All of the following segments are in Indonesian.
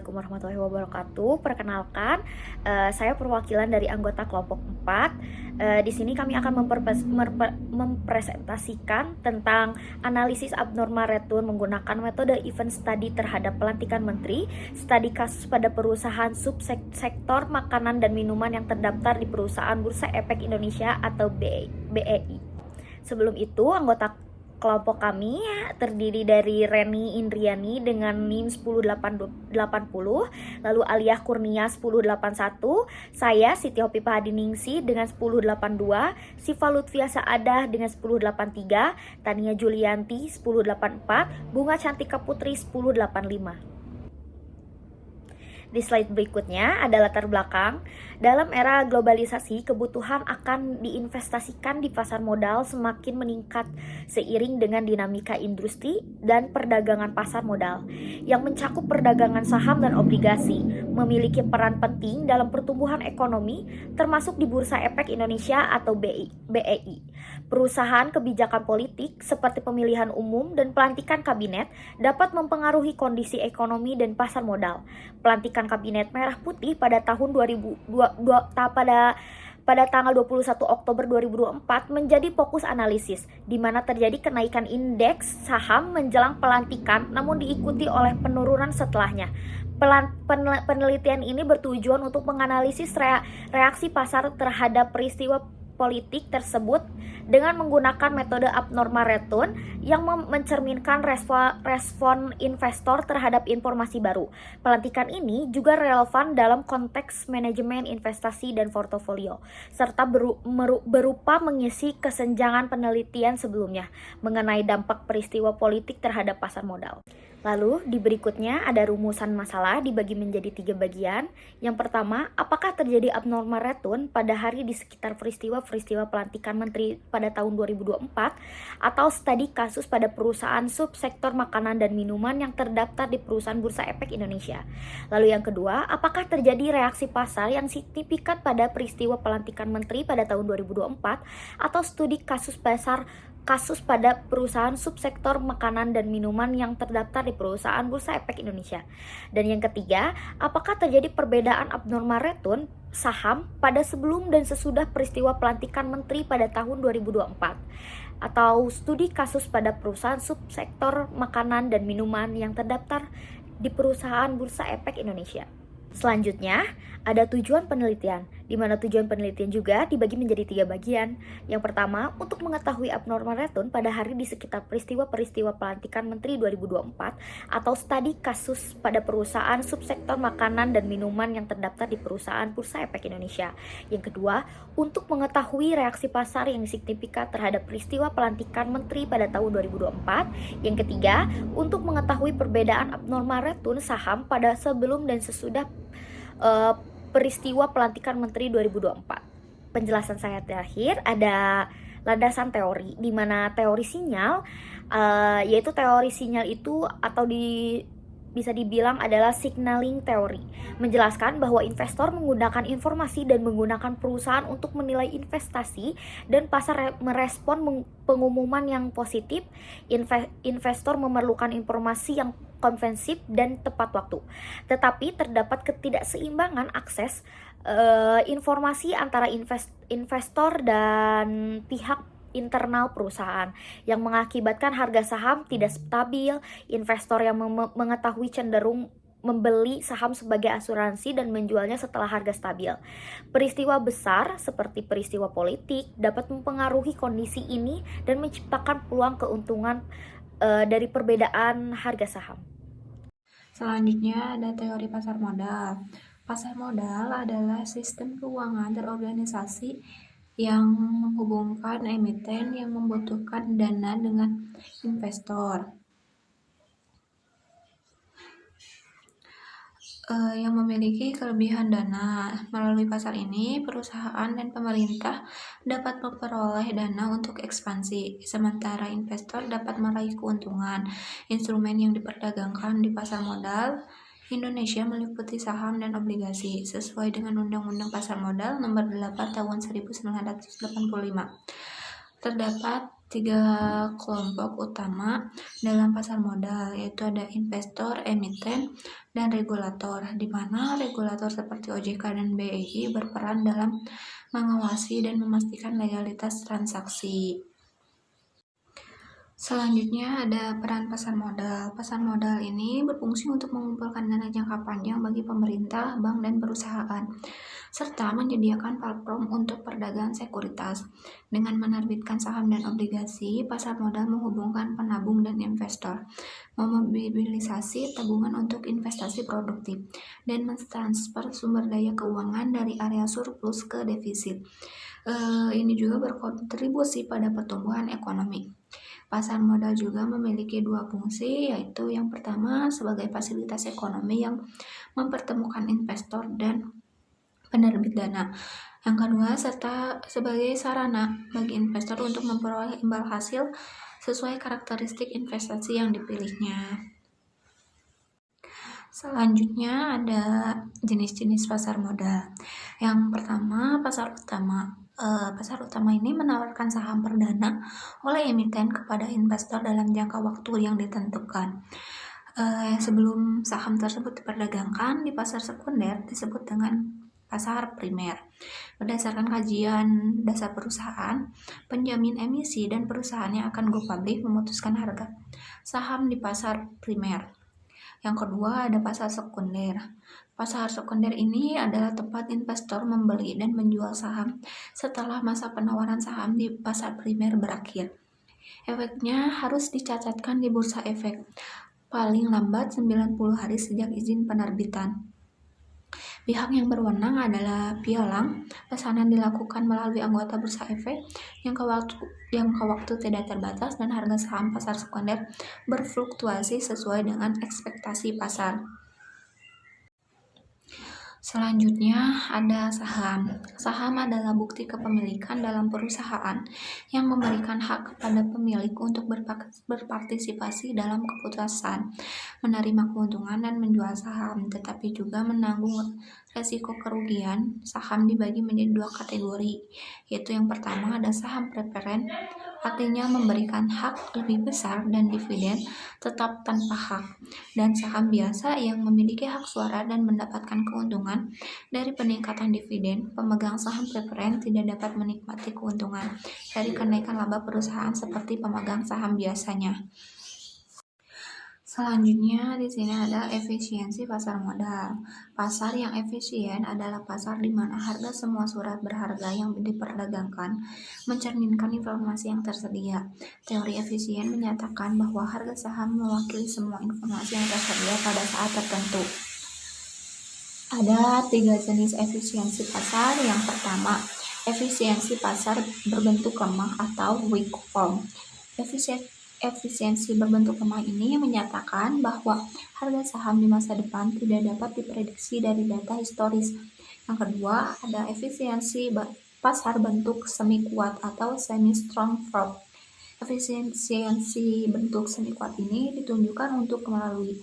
Assalamualaikum warahmatullahi wabarakatuh. Perkenalkan, saya perwakilan dari anggota kelompok 4. Di sini kami akan mempresentasikan tentang analisis abnormal return menggunakan metode event study terhadap pelantikan menteri, studi kasus pada perusahaan subsektor makanan dan minuman yang terdaftar di perusahaan Bursa Efek Indonesia atau BEI. Sebelum itu, anggota kelompok kami terdiri dari Reni Indriani dengan NIM 10880, lalu Aliyah Kurnia 1081, saya Siti Hopipa Hadiningsi dengan 1082, Siva Lutfia Saadah dengan 1083, Tania Julianti 1084, Bunga Cantika Putri 1085. Di slide berikutnya ada latar belakang. Dalam era globalisasi, kebutuhan akan diinvestasikan di pasar modal semakin meningkat seiring dengan dinamika industri dan perdagangan pasar modal yang mencakup perdagangan saham dan obligasi, memiliki peran penting dalam pertumbuhan ekonomi termasuk di Bursa Efek Indonesia atau BEI. Perusahaan kebijakan politik seperti pemilihan umum dan pelantikan kabinet dapat mempengaruhi kondisi ekonomi dan pasar modal. Pelantikan Kabinet Merah Putih pada tahun 2022 pada tanggal 21 Oktober 2024 menjadi fokus analisis, di mana terjadi kenaikan indeks saham menjelang pelantikan namun diikuti oleh penurunan setelahnya. Penelitian ini bertujuan untuk menganalisis reaksi pasar terhadap peristiwa politik tersebut dengan menggunakan metode abnormal return yang mencerminkan respon investor terhadap informasi baru. Pelantikan ini juga relevan dalam konteks manajemen investasi dan portofolio, serta berupa mengisi kesenjangan penelitian sebelumnya mengenai dampak peristiwa politik terhadap pasar modal. Lalu di berikutnya ada rumusan masalah dibagi menjadi 3 bagian. Yang pertama, apakah terjadi abnormal return pada hari di sekitar peristiwa pelantikan menteri pada tahun 2024 atau studi kasus pada perusahaan subsektor makanan dan minuman yang terdaftar di perusahaan Bursa Efek Indonesia. Lalu yang kedua, apakah terjadi reaksi pasar yang signifikan pada peristiwa pelantikan menteri pada tahun 2024 atau studi kasus pada perusahaan subsektor makanan dan minuman yang terdaftar di perusahaan Bursa Efek Indonesia. Dan yang ketiga, apakah terjadi perbedaan abnormal return saham pada sebelum dan sesudah peristiwa pelantikan menteri pada tahun 2024 atau studi kasus pada perusahaan subsektor makanan dan minuman yang terdaftar di perusahaan Bursa Efek Indonesia. Selanjutnya, ada tujuan penelitian, di mana tujuan penelitian juga dibagi menjadi 3 bagian. Yang pertama, untuk mengetahui abnormal return pada hari di sekitar peristiwa pelantikan menteri 2024 atau studi kasus pada perusahaan subsektor makanan dan minuman yang terdaftar di perusahaan Bursa Efek Indonesia. Yang kedua, untuk mengetahui reaksi pasar yang signifikan terhadap peristiwa pelantikan menteri pada tahun 2024. Yang ketiga, untuk mengetahui perbedaan abnormal return saham pada sebelum dan sesudah peristiwa pelantikan menteri 2024. Penjelasan saya terakhir ada landasan teori, di mana teori sinyal yaitu teori sinyal itu atau bisa dibilang adalah signaling teori, menjelaskan bahwa investor menggunakan informasi dan menggunakan perusahaan untuk menilai investasi dan pasar merespon pengumuman yang positif. Investor memerlukan informasi yang konvensif dan tepat waktu, tetapi terdapat ketidakseimbangan akses informasi antara investor dan pihak internal perusahaan yang mengakibatkan harga saham tidak stabil. Investor yang mengetahui cenderung membeli saham sebagai asuransi dan menjualnya setelah harga stabil. Peristiwa besar seperti peristiwa politik dapat mempengaruhi kondisi ini dan menciptakan peluang keuntungan dari perbedaan harga saham. Selanjutnya ada teori pasar modal. Pasar modal adalah sistem keuangan terorganisasi yang menghubungkan emiten yang membutuhkan dana dengan investor yang memiliki kelebihan dana. Melalui pasar ini, perusahaan dan pemerintah dapat memperoleh dana untuk ekspansi, sementara investor dapat meraih keuntungan. Instrumen yang diperdagangkan di pasar modal Indonesia meliputi saham dan obligasi, sesuai dengan Undang-Undang Pasar Modal Nomor 8 Tahun 1985. Terdapat tiga kelompok utama dalam pasar modal, yaitu ada investor, emiten, dan regulator, di mana regulator seperti OJK dan BEI berperan dalam mengawasi dan memastikan legalitas transaksi. Selanjutnya ada peran pasar modal. Pasar modal ini berfungsi untuk mengumpulkan dana jangka panjang bagi pemerintah, bank, dan perusahaan, serta menyediakan platform untuk perdagangan sekuritas. Dengan menerbitkan saham dan obligasi, pasar modal menghubungkan penabung dan investor, memobilisasi tabungan untuk investasi produktif, dan mentransfer sumber daya keuangan dari area surplus ke defisit. Ini juga berkontribusi pada pertumbuhan ekonomi. Pasar modal juga memiliki dua fungsi, yaitu yang pertama sebagai fasilitas ekonomi yang mempertemukan investor dan penerbit dana. Yang kedua, serta sebagai sarana bagi investor untuk memperoleh imbal hasil sesuai karakteristik investasi yang dipilihnya. Selanjutnya ada jenis-jenis pasar modal. Yang pertama, pasar utama. Pasar utama ini menawarkan saham perdana oleh emiten kepada investor dalam jangka waktu yang ditentukan. Sebelum saham tersebut diperdagangkan di pasar sekunder disebut dengan pasar primer. Berdasarkan kajian dasar perusahaan, penjamin emisi dan perusahaan yang akan go public memutuskan harga saham di pasar primer. Yang kedua ada pasar sekunder. Pasar sekunder ini adalah tempat investor membeli dan menjual saham setelah masa penawaran saham di pasar primer berakhir. Efeknya harus dicatatkan di bursa efek paling lambat 90 hari sejak izin penerbitan. Pihak yang berwenang adalah pialang. Pesanan dilakukan melalui anggota bursa efek yang ke waktu tidak terbatas, dan harga saham pasar sekunder berfluktuasi sesuai dengan ekspektasi pasar. Selanjutnya ada saham. Saham adalah bukti kepemilikan dalam perusahaan yang memberikan hak kepada pemilik untuk berpartisipasi dalam keputusan, menerima keuntungan dan menjual saham, tetapi juga menanggung resiko kerugian. Saham dibagi menjadi dua kategori, yaitu yang pertama ada saham preferen, artinya memberikan hak lebih besar dan dividen tetap tanpa hak, dan saham biasa yang memiliki hak suara dan mendapatkan keuntungan dari peningkatan dividen. Pemegang saham preferen tidak dapat menikmati keuntungan dari kenaikan laba perusahaan seperti pemegang saham biasanya. Selanjutnya di sini ada efisiensi pasar modal. Pasar yang efisien adalah pasar di mana harga semua surat berharga yang diperdagangkan mencerminkan informasi yang tersedia. Teori efisien menyatakan bahwa harga saham mewakili semua informasi yang tersedia pada saat tertentu. Ada 3 jenis efisiensi pasar. Yang pertama, efisiensi pasar berbentuk lemah atau weak form. Efisiensi berbentuk lemah ini menyatakan bahwa harga saham di masa depan tidak dapat diprediksi dari data historis. Yang kedua, ada efisiensi pasar bentuk semi kuat atau semi strong form. Efisiensi bentuk semi kuat ini ditunjukkan untuk melalui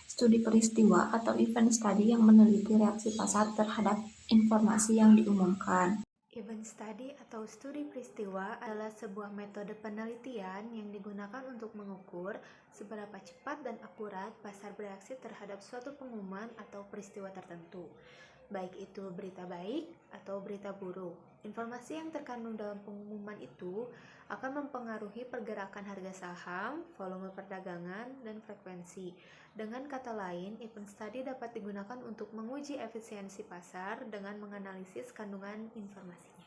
studi peristiwa atau event study yang meneliti reaksi pasar terhadap informasi yang diumumkan. Event study atau studi peristiwa adalah sebuah metode penelitian yang digunakan untuk mengukur seberapa cepat dan akurat pasar bereaksi terhadap suatu pengumuman atau peristiwa tertentu, baik itu berita baik atau berita buruk. Informasi yang terkandung dalam pengumuman itu akan mempengaruhi pergerakan harga saham, volume perdagangan, dan frekuensi. Dengan kata lain, event study dapat digunakan untuk menguji efisiensi pasar dengan menganalisis kandungan informasinya.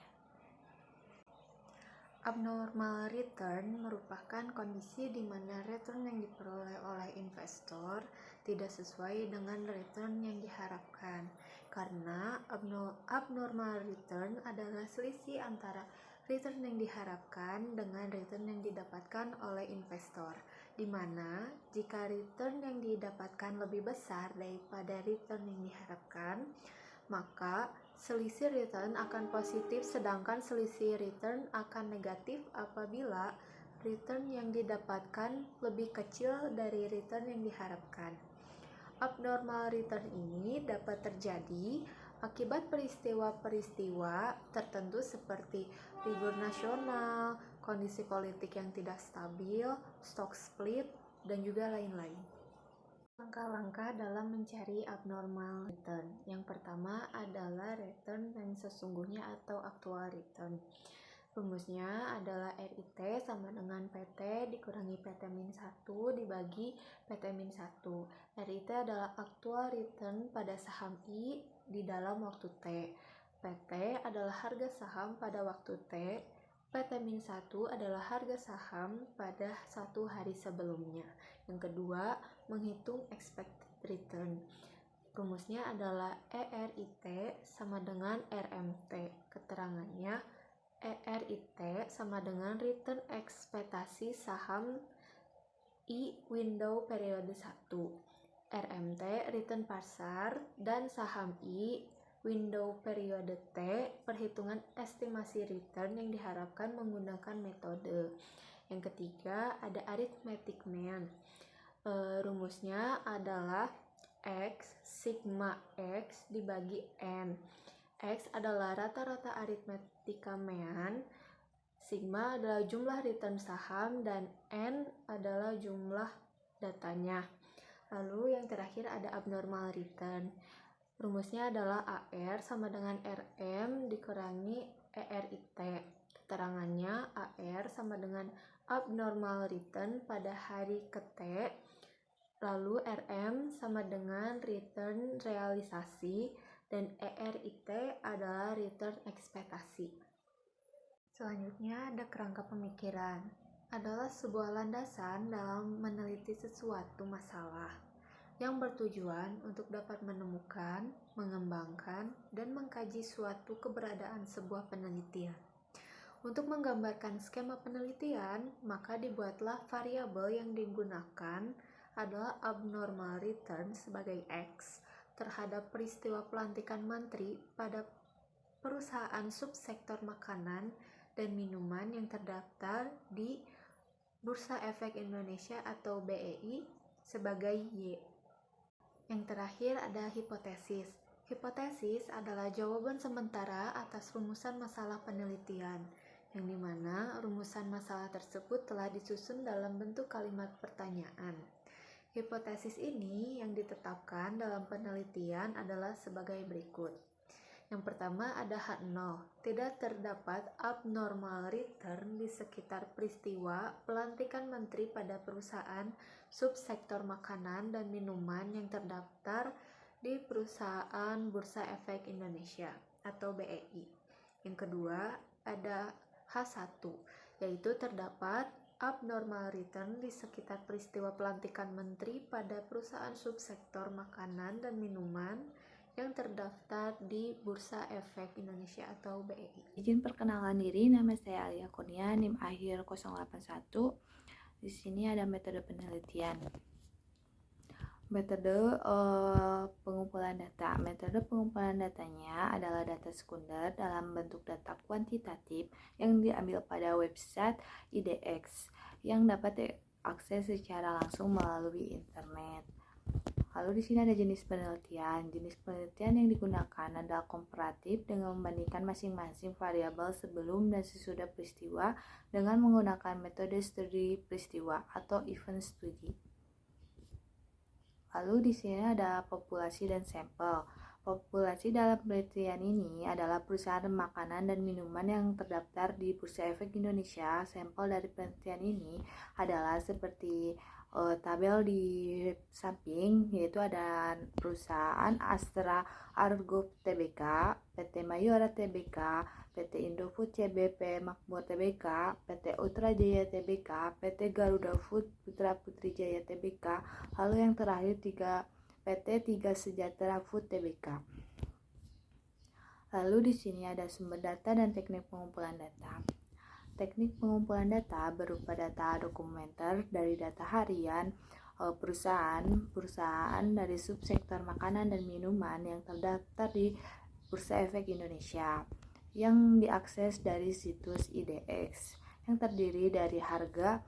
Abnormal return merupakan kondisi di mana return yang diperoleh oleh investor tidak sesuai dengan return yang diharapkan, karena abnormal return adalah selisih antara return yang diharapkan dengan return yang didapatkan oleh investor, di mana jika return yang didapatkan lebih besar daripada return yang diharapkan, maka selisih return akan positif, sedangkan selisih return akan negatif apabila return yang didapatkan lebih kecil dari return yang diharapkan. Abnormal return ini dapat terjadi akibat peristiwa-peristiwa tertentu seperti libur nasional, kondisi politik yang tidak stabil, stock split, dan juga lain-lain. Langkah-langkah dalam mencari abnormal return. Yang pertama adalah return yang sesungguhnya atau actual return. Rumusnya adalah RIT sama dengan PT dikurangi PT-1 dibagi PT-1. RIT adalah actual return pada saham I di dalam waktu T. PT adalah harga saham pada waktu T. PT-1 adalah harga saham pada 1 hari sebelumnya. Yang kedua, menghitung expected return. Rumusnya adalah ERIT sama dengan RMT. Keterangannya ERIT sama dengan return ekspektasi saham I window periode 1. RMT return pasar dan saham I window periode T perhitungan estimasi return yang diharapkan menggunakan metode. Yang ketiga ada arithmetic mean. Rumusnya adalah X sigma X dibagi N. X adalah rata-rata aritmetika mean, sigma adalah jumlah return saham, dan N adalah jumlah datanya. Lalu yang terakhir ada abnormal return. Rumusnya adalah AR sama dengan RM dikurangi ERIT. Keterangannya AR sama dengan abnormal return pada hari ke-T, lalu RM sama dengan return realisasi, dan ERIT adalah return ekspektasi. Selanjutnya ada kerangka pemikiran. Adalah sebuah landasan dalam meneliti sesuatu masalah yang bertujuan untuk dapat menemukan, mengembangkan, dan mengkaji suatu keberadaan sebuah penelitian. Untuk menggambarkan skema penelitian, maka dibuatlah variabel yang digunakan adalah abnormal return sebagai X terhadap peristiwa pelantikan menteri pada perusahaan subsektor makanan dan minuman yang terdaftar di Bursa Efek Indonesia atau BEI sebagai Y. Yang terakhir ada hipotesis. Hipotesis adalah jawaban sementara atas rumusan masalah penelitian, yang dimana rumusan masalah tersebut telah disusun dalam bentuk kalimat pertanyaan. Hipotesis ini yang ditetapkan dalam penelitian adalah sebagai berikut. Yang pertama ada H0, tidak terdapat abnormal return di sekitar peristiwa pelantikan menteri pada perusahaan subsektor makanan dan minuman yang terdaftar di perusahaan Bursa Efek Indonesia atau BEI. Yang kedua ada H1, yaitu terdapat abnormal return di sekitar peristiwa pelantikan menteri pada perusahaan subsektor makanan dan minuman yang terdaftar di Bursa Efek Indonesia atau BEI. Izin perkenalan diri, nama saya Alia Kurnia, NIM akhir 081. Di sini ada metode penelitian. Metode pengumpulan data. Metode pengumpulan datanya adalah data sekunder dalam bentuk data kuantitatif yang diambil pada website IDX yang dapat diakses secara langsung melalui internet. Lalu di sini ada jenis penelitian. Jenis penelitian yang digunakan adalah komparatif dengan membandingkan masing-masing variabel sebelum dan sesudah peristiwa dengan menggunakan metode studi peristiwa atau event study. Lalu di sini ada populasi dan sampel. Populasi dalam penelitian ini adalah perusahaan makanan dan minuman yang terdaftar di Bursa Efek Indonesia. Sampel dari penelitian ini adalah seperti tabel di samping, yaitu ada perusahaan Astra Argo Tbk, PT Mayora Tbk, PT Indofood CBP Makmur Tbk, PT Ultra Jaya Tbk, PT Garuda Food Putra Putri Jaya Tbk, lalu yang terakhir PT Tiga Sejahtera Food Tbk. Lalu di sini ada sumber data dan teknik pengumpulan data. Teknik pengumpulan data berupa data dokumenter dari data harian perusahaan dari subsektor makanan dan minuman yang terdaftar di Bursa Efek Indonesia yang diakses dari situs IDX yang terdiri dari harga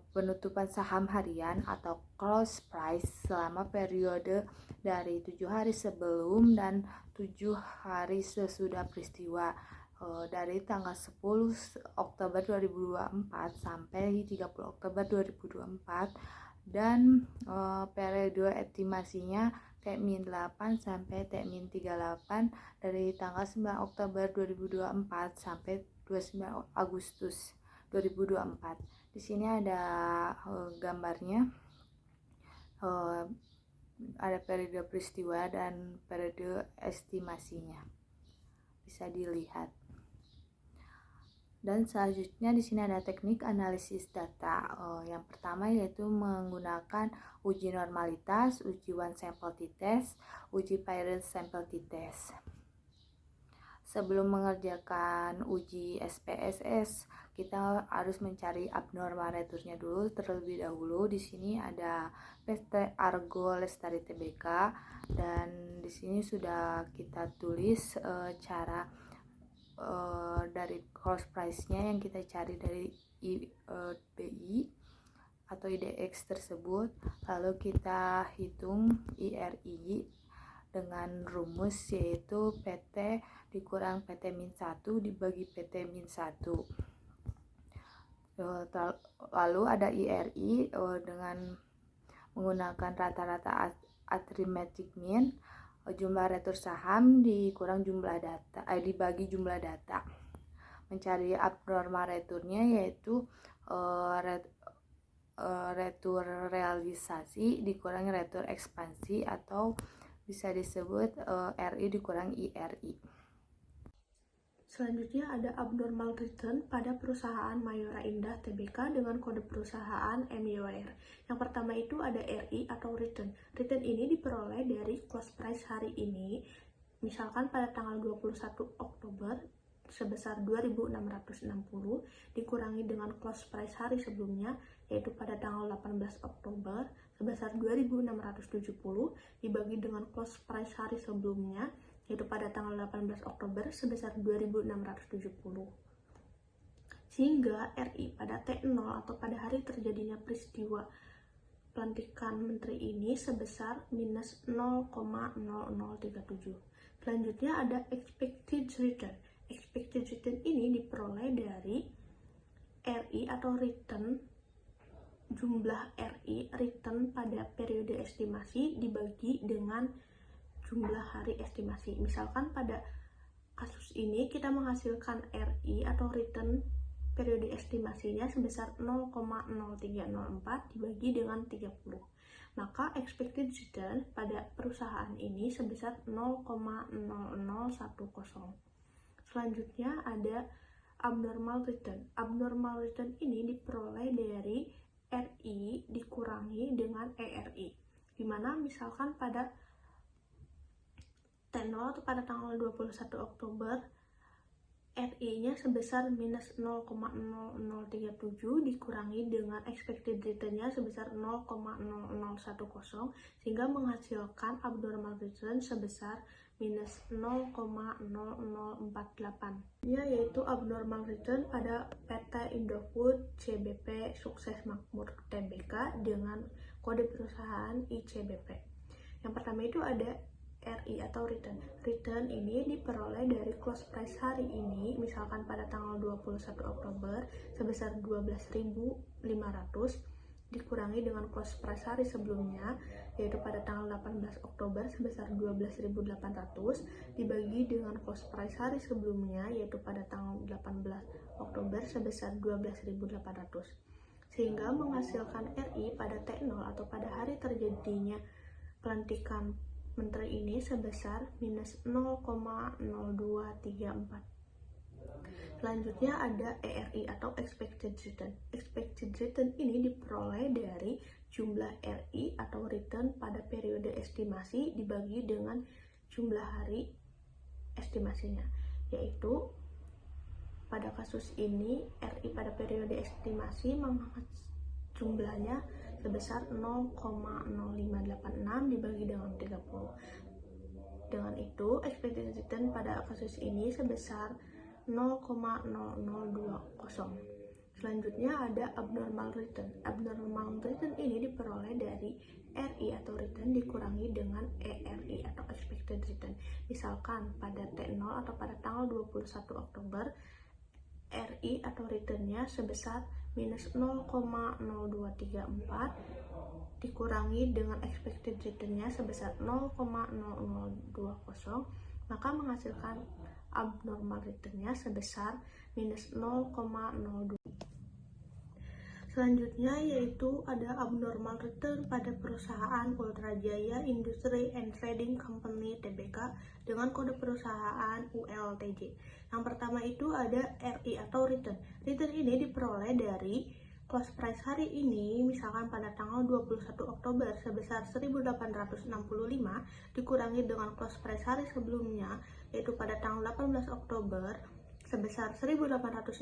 penutupan saham harian atau close price selama periode dari 7 hari sebelum dan 7 hari sesudah peristiwa. dari tanggal 10 Oktober 2024 sampai 30 Oktober 2024, dan periode estimasinya T-8 sampai T-38 dari tanggal 9 Oktober 2024 sampai 29 Agustus 2024. Di sini ada gambarnya, ada periode peristiwa dan periode estimasinya, bisa dilihat. Dan selanjutnya di sini ada teknik analisis data. Yang pertama yaitu menggunakan uji normalitas, uji one sample t-test, uji paired sample t-test. Sebelum mengerjakan uji SPSS, kita harus mencari abnormal return-nya dulu terlebih dahulu. Di sini ada PT Argo Lestari Tbk, dan di sini sudah kita tulis cara dari cost price-nya yang kita cari dari BI atau IDX tersebut, lalu kita hitung IRI dengan rumus yaitu PT dikurang PT-1 dibagi PT-1. Lalu ada IRI dengan menggunakan rata-rata arithmetic mean, jumlah retur saham dikurang jumlah data, dibagi jumlah data. Mencari abnormal returnya yaitu retur realisasi dikurang retur ekspansi, atau bisa disebut RI dikurang IRI. Selanjutnya ada abnormal return pada perusahaan Mayora Indah Tbk dengan kode perusahaan MYR. Yang pertama itu ada RI atau return. Return ini diperoleh dari close price hari ini. Misalkan pada tanggal 21 Oktober sebesar 2.660 dikurangi dengan close price hari sebelumnya, yaitu pada tanggal 18 Oktober sebesar 2.670 dibagi dengan close price hari sebelumnya, yaitu pada tanggal 18 Oktober sebesar 2.670. Sehingga RI pada T0 atau pada hari terjadinya peristiwa pelantikan menteri ini sebesar minus 0,0037. Selanjutnya ada expected return. Expected return ini diperoleh dari RI atau return, jumlah RI return pada periode estimasi dibagi dengan jumlah hari estimasi. Misalkan pada kasus ini kita menghasilkan RI atau return periode estimasinya sebesar 0,0304 dibagi dengan 30. Maka expected return pada perusahaan ini sebesar 0,0010. Selanjutnya ada abnormal return. Abnormal return ini diperoleh dari RI dikurangi dengan ERI, dimana misalkan pada T0 atau pada tanggal 21 Oktober RI-nya sebesar minus 0,0037 dikurangi dengan expected return-nya sebesar 0,0010, sehingga menghasilkan abnormal return sebesar minus 0,0048, yaitu abnormal return pada PT Indofood CBP Sukses Makmur Tbk dengan kode perusahaan ICBP. Yang pertama itu ada RI atau return. Return ini diperoleh dari close price hari ini, misalkan pada tanggal 21 Oktober sebesar 12.500 dikurangi dengan close price hari sebelumnya, yaitu pada tanggal 18 Oktober sebesar 12.800 dibagi dengan close price hari sebelumnya, yaitu pada tanggal 18 Oktober sebesar 12.800, sehingga menghasilkan RI pada T0 atau pada hari terjadinya pelantikan menteri ini sebesar minus 0,0234. Selanjutnya ada ERI atau expected return. Expected return ini diperoleh dari jumlah RI atau return pada periode estimasi dibagi dengan jumlah hari estimasinya, yaitu pada kasus ini RI pada periode estimasi jumlahnya sebesar 0,0586 dibagi dengan 30. Dengan itu, expected return pada kasus ini sebesar 0,0020. Selanjutnya ada abnormal return. Abnormal return ini diperoleh dari RI atau return dikurangi dengan ERI atau expected return. Misalkan pada T0 atau pada tanggal 21 Oktober, RI atau returnnya sebesar minus 0,0234 dikurangi dengan expected returnnya sebesar 0,0020, maka menghasilkan abnormal returnnya sebesar minus 0,02. Selanjutnya yaitu ada abnormal return pada perusahaan Ultrajaya Industri and Trading Company Tbk dengan kode perusahaan ULTJ. Yang pertama itu ada RI atau return. Return ini diperoleh dari close price hari ini, misalkan pada tanggal 21 Oktober sebesar 1.865 dikurangi dengan close price hari sebelumnya, yaitu pada tanggal 18 Oktober sebesar 1.865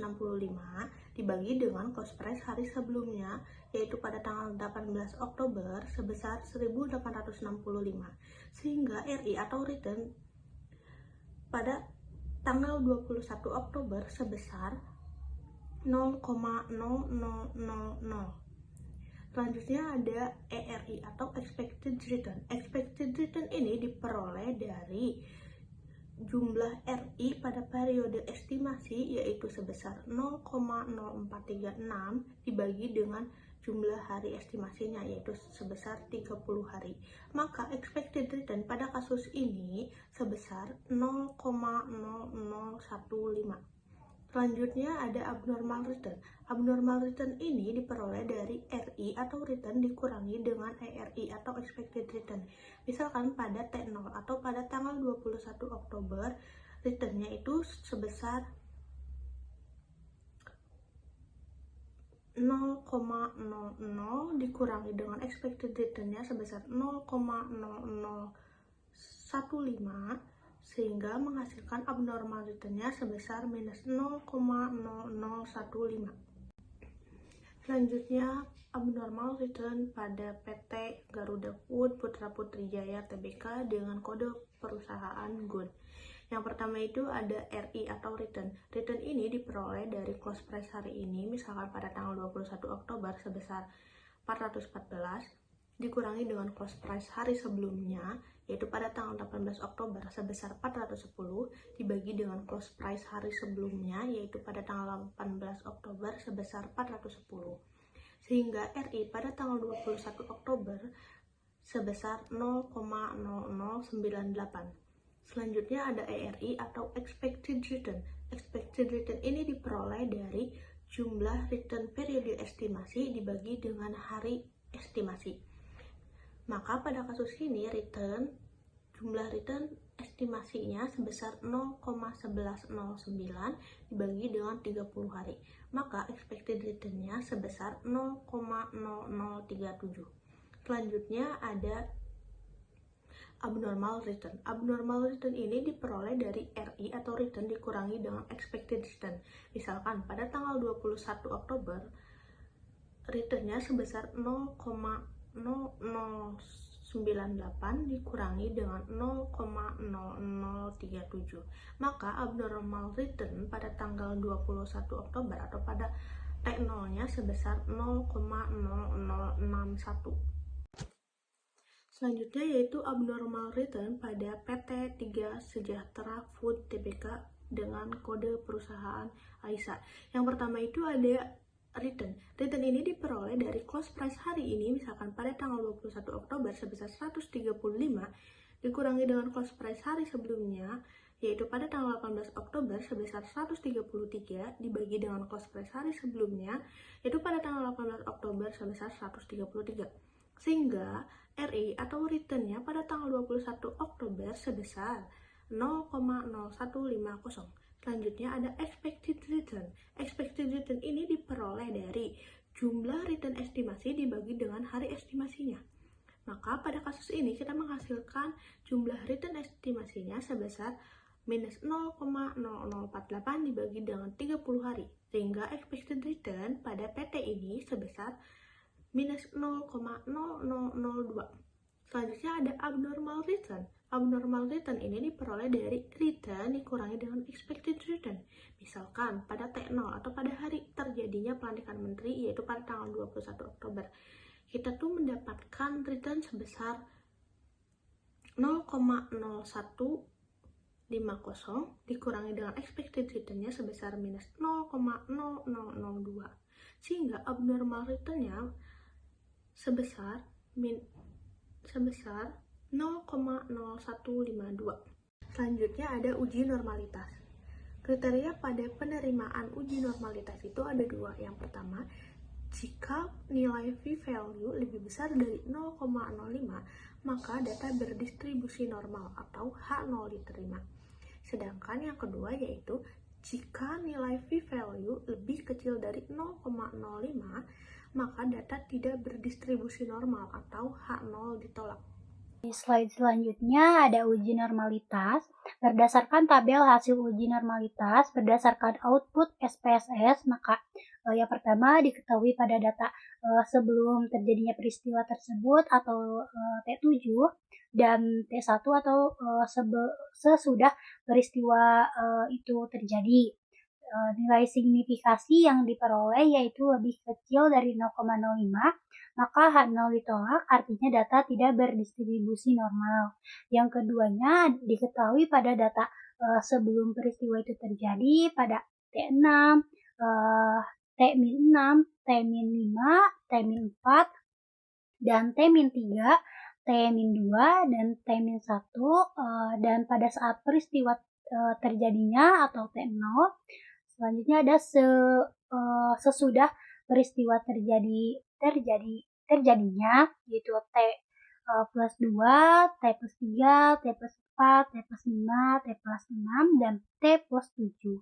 dibagi dengan close price hari sebelumnya, yaitu pada tanggal 18 Oktober sebesar 1.865, sehingga RI atau return pada tanggal 21 Oktober sebesar 0,0000. Selanjutnya ada ERI atau expected return. Expected return ini diperoleh dari jumlah RI pada periode estimasi, yaitu sebesar 0,0436 dibagi dengan jumlah hari estimasinya, yaitu sebesar 30 hari. Maka expected return pada kasus ini sebesar 0,0015. Selanjutnya ada abnormal return. Abnormal return ini diperoleh dari RI atau return dikurangi dengan ERI atau expected return. Misalkan pada T0 atau pada tanggal 21 Oktober, returnnya itu sebesar 0,00 dikurangi dengan expected returnnya sebesar 0,0015, sehingga menghasilkan abnormal returnnya sebesar minus 0,0015. Selanjutnya abnormal return pada PT Garuda Food Putra Putri Jaya Tbk dengan kode perusahaan GUN. Yang pertama itu ada RI atau return. Return ini diperoleh dari close price hari ini, misalkan pada tanggal 21 Oktober sebesar 414 dikurangi dengan close price hari sebelumnya, yaitu pada tanggal 18 Oktober sebesar 410 dibagi dengan close price hari sebelumnya, yaitu pada tanggal 18 Oktober sebesar 410, sehingga RI pada tanggal 21 Oktober sebesar 0,0098. Selanjutnya ada ERI atau expected return. Expected return ini diperoleh dari jumlah return periode estimasi dibagi dengan hari estimasi. Maka pada kasus ini jumlah return estimasinya sebesar 0,1109 dibagi dengan 30 hari. Maka expected returnnya sebesar 0,0037. Selanjutnya ada abnormal return. Abnormal return ini diperoleh dari RI atau return dikurangi dengan expected return. Misalkan pada tanggal 21 Oktober returnnya sebesar 0,0098 dikurangi dengan 0,0037. Maka abnormal return pada tanggal 21 Oktober atau pada T0-nya sebesar 0,0061. Selanjutnya yaitu abnormal return pada PT 3 Sejahtera Food Tbk dengan kode perusahaan AISA. Yang pertama itu ada return. Return ini diperoleh dari close price hari ini, misalkan pada tanggal 21 Oktober sebesar 135 dikurangi dengan close price hari sebelumnya, yaitu pada tanggal 18 Oktober sebesar 133 dibagi dengan close price hari sebelumnya, yaitu pada tanggal 18 Oktober sebesar 133. Sehingga RI atau returnnya pada tanggal 21 Oktober sebesar 0,0150. Selanjutnya ada expected return. Expected return ini diperoleh dari jumlah return estimasi dibagi dengan hari estimasinya. Maka pada kasus ini kita menghasilkan jumlah return estimasinya sebesar minus 0,0048 dibagi dengan 30 hari. Sehingga expected return pada PT ini sebesar minus 0,0002. Selanjutnya ada abnormal return. Abnormal return ini diperoleh dari return dikurangi dengan expected return. Misalkan pada T0 atau pada hari terjadinya pelantikan menteri, yaitu pada tanggal 21 Oktober, kita tuh mendapatkan return sebesar 0,0150 dikurangi dengan expected returnnya sebesar minus 0,0002, sehingga abnormal returnnya sebesar 0,0152. Selanjutnya ada uji normalitas. Kriteria pada penerimaan uji normalitas itu ada dua. Yang pertama, jika nilai p-value lebih besar dari 0,05, maka data berdistribusi normal atau H0 diterima. Sedangkan yang kedua yaitu jika nilai p-value lebih kecil dari 0,05, maka data tidak berdistribusi normal atau H0 ditolak. Di slide selanjutnya ada uji normalitas. Berdasarkan tabel hasil uji normalitas berdasarkan output SPSS, maka yang pertama diketahui pada data sebelum terjadinya peristiwa tersebut atau T7 dan T1 atau sesudah peristiwa itu terjadi. Nilai signifikasi yang diperoleh yaitu lebih kecil dari 0,05, maka H0 ditolak, artinya data tidak berdistribusi normal. Yang keduanya diketahui pada data sebelum peristiwa itu terjadi pada T6, T-6, T-5, T-4, dan T-3, T-2, dan T-1, dan pada saat peristiwa terjadinya atau T0. Selanjutnya ada sesudah peristiwa terjadinya, yaitu T plus 2, T plus 3, T plus 4, T plus 5, T plus 6, dan T plus 7.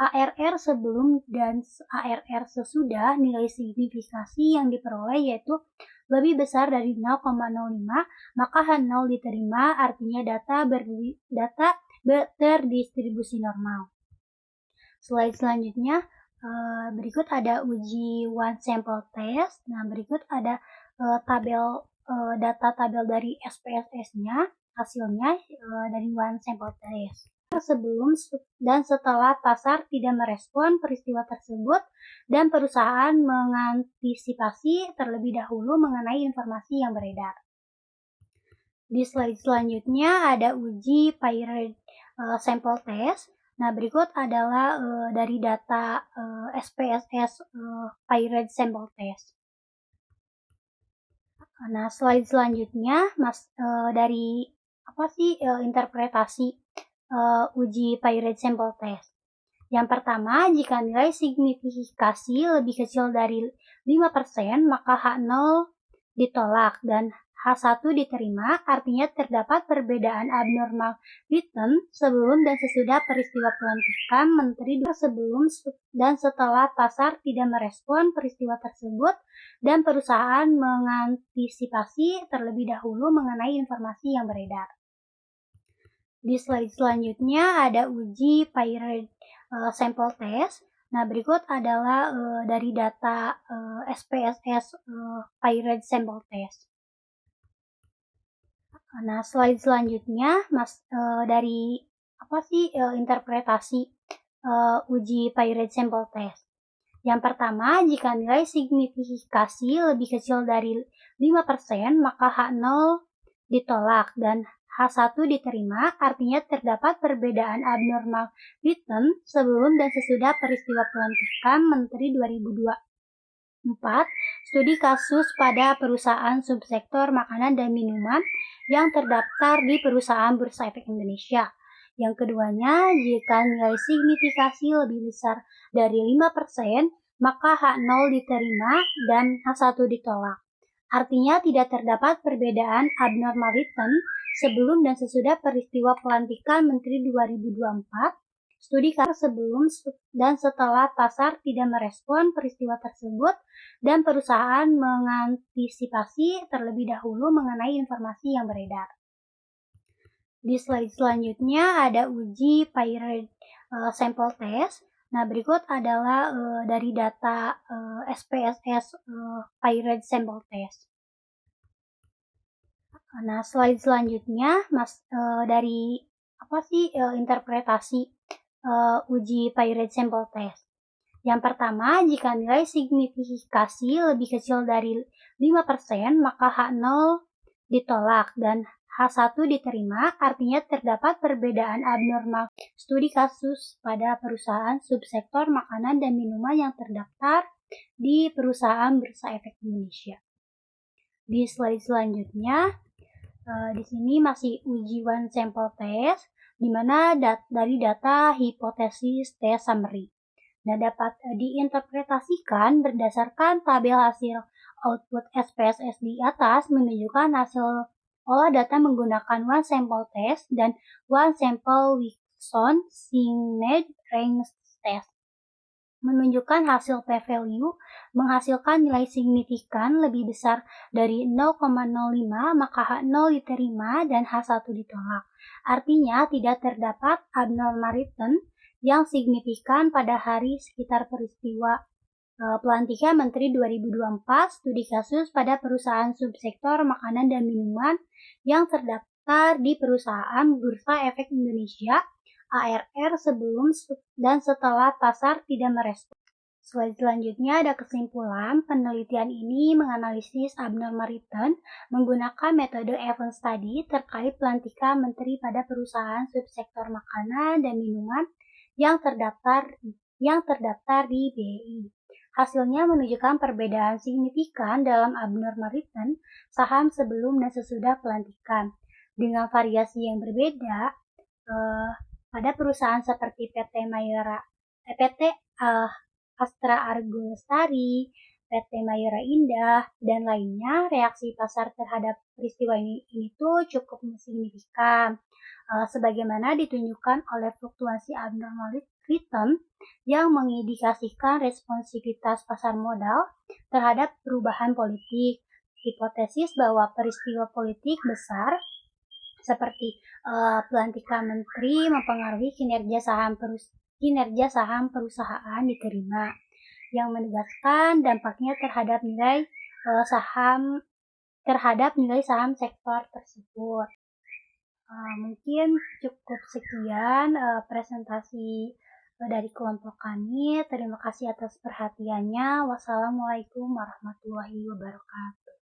ARR sebelum dan ARR sesudah nilai signifikasi yang diperoleh yaitu lebih besar dari 0,05, maka H0 diterima, artinya data terdistribusi normal. Slide selanjutnya, berikut ada uji one sample test. Nah, berikut ada data tabel dari SPSS-nya, hasilnya dari one sample test. Sebelum dan setelah pasar tidak merespon peristiwa tersebut dan perusahaan mengantisipasi terlebih dahulu mengenai informasi yang beredar. Di slide selanjutnya ada uji Pyrade sample test. Nah, berikut adalah dari data SPSS Pyrade sample test. Nah, slide selanjutnya dari interpretasi uji Pyrade sample test. Yang pertama, jika nilai signifikasi lebih kecil dari 5%, maka H0 ditolak dan H1 diterima, artinya terdapat perbedaan abnormal return sebelum dan sesudah peristiwa pelantikan menteri sebelum dan setelah pasar tidak merespon peristiwa tersebut dan perusahaan mengantisipasi terlebih dahulu mengenai informasi yang beredar. Di slide selanjutnya ada uji Pyrade sample test. Nah, berikut adalah dari data SPSS Pyrade sample test. Nah, slide selanjutnya dari interpretasi uji Pyrade sample test. Yang pertama, jika nilai signifikasi lebih kecil dari 5%, maka H0 ditolak dan H1 diterima, artinya terdapat perbedaan abnormal return sebelum dan sesudah peristiwa pelantikan Menteri 2024. Studi kasus pada perusahaan subsektor makanan dan minuman yang terdaftar di perusahaan Bursa Efek Indonesia. Yang keduanya, jika nilai signifikasi lebih besar dari 5%, maka H0 diterima dan H1 ditolak. Artinya tidak terdapat perbedaan abnormal return sebelum dan sesudah peristiwa pelantikan Menteri 2024. Studi kasus sebelum dan setelah pasar tidak merespon peristiwa tersebut dan perusahaan mengantisipasi terlebih dahulu mengenai informasi yang beredar. Di slide selanjutnya ada uji Pyrade sample test. Nah, berikut adalah dari data SPSS Pyrade sample test. Nah, slide selanjutnya dari interpretasi uji Pirate Sample Test. Yang pertama, jika nilai signifikasi lebih kecil dari 5%, maka H0 ditolak dan H1 diterima, artinya terdapat perbedaan abnormal studi kasus pada perusahaan subsektor makanan dan minuman yang terdaftar di perusahaan Bursa Efek Indonesia. Di slide selanjutnya, di sini masih uji one sample test, di mana dari data hipotesis test summary. Nah, dapat diinterpretasikan berdasarkan tabel hasil output SPSS di atas menunjukkan hasil olah data menggunakan one sample test dan one sample Wilson Signet range test. Menunjukkan hasil p-value menghasilkan nilai signifikan lebih besar dari 0,05, maka H0 diterima dan H1 ditolak. Artinya tidak terdapat abnormal return yang signifikan pada hari sekitar peristiwa pelantikan Menteri 2024 studi kasus pada perusahaan subsektor makanan dan minuman yang terdaftar di perusahaan Bursa Efek Indonesia ARR sebelum dan setelah pasar tidak merespon. Slide selanjutnya ada kesimpulan. Penelitian ini menganalisis abnormal return menggunakan metode event study terkait pelantikan menteri pada perusahaan subsektor makanan dan minuman yang terdaftar di BEI. Hasilnya menunjukkan perbedaan signifikan dalam abnormal return saham sebelum dan sesudah pelantikan. Dengan variasi yang berbeda, pada perusahaan seperti PT Astra Argo Lestari, PT Mayora Indah, dan lainnya, reaksi pasar terhadap peristiwa ini tuh cukup signifikan. Sebagaimana ditunjukkan oleh fluktuasi abnormal return yang mengindikasikan responsivitas pasar modal terhadap perubahan politik. Hipotesis bahwa peristiwa politik besar seperti pelantikan menteri mempengaruhi kinerja saham perusahaan diterima, yang menegaskan dampaknya terhadap nilai saham sektor tersebut. Mungkin cukup sekian presentasi dari kelompok kami. Terima kasih atas perhatiannya. Wassalamualaikum warahmatullahi wabarakatuh.